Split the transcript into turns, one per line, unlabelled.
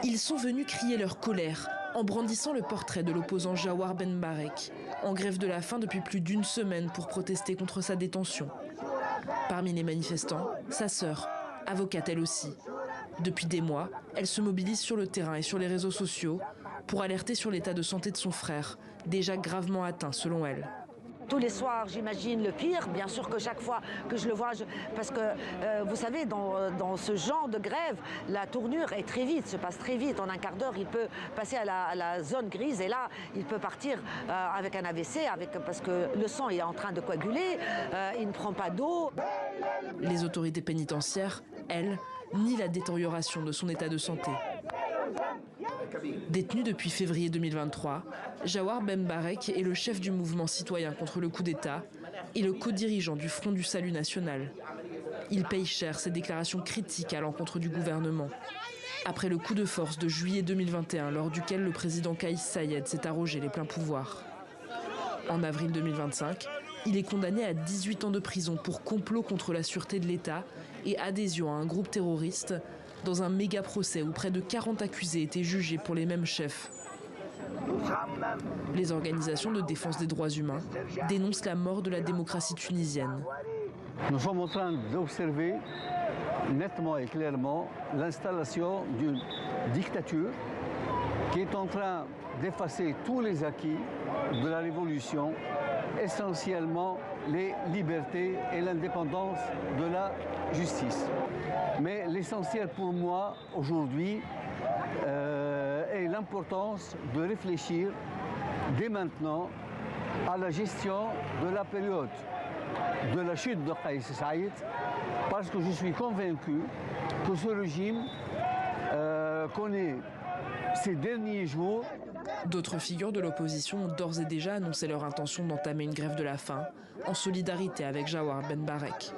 Ils sont venus crier leur colère en brandissant le portrait de l'opposant Jawar Ben Barek, en grève de la faim depuis plus d'une semaine pour protester contre sa détention. Parmi les manifestants, sa sœur, avocate elle aussi. Depuis des mois, elle se mobilise sur le terrain et sur les réseaux sociaux pour alerter sur l'état de santé de son frère, déjà gravement atteint selon elle.
Tous les soirs, j'imagine le pire. Bien sûr que chaque fois que je le vois, parce que vous savez, dans ce genre de grève, la tournure est très vite, se passe très vite. En un quart d'heure, il peut passer à la zone grise et là, il peut partir avec un AVC, parce que le sang est en train de coaguler, il ne prend pas d'eau.
Les autorités pénitentiaires, elles, nient la détérioration de son état de santé. Détenu depuis février 2023, Jawar Ben Barek est le chef du mouvement citoyen contre le coup d'État et le co-dirigeant du Front du Salut National. Il paye cher ses déclarations critiques à l'encontre du gouvernement. Après le coup de force de juillet 2021, lors duquel le président Kaïs Saïed s'est arrogé les pleins pouvoirs. En avril 2025, il est condamné à 18 ans de prison pour complot contre la sûreté de l'État et adhésion à un groupe terroriste dans un méga procès où près de 40 accusés étaient jugés pour les mêmes chefs. Les organisations de défense des droits humains dénoncent la mort de la démocratie tunisienne.
Nous sommes en train d'observer nettement et clairement l'installation d'une dictature qui est en train d'effacer tous les acquis de la révolution, essentiellement les libertés et l'indépendance de la justice. Mais l'essentiel pour moi aujourd'hui est l'importance de réfléchir dès maintenant à la gestion de la période de la chute de Kaïs Saïed, parce que je suis convaincu que ce régime connaît ces derniers jours.
D'autres figures de l'opposition ont d'ores et déjà annoncé leur intention d'entamer une grève de la faim en solidarité avec Jawar Ben Barek.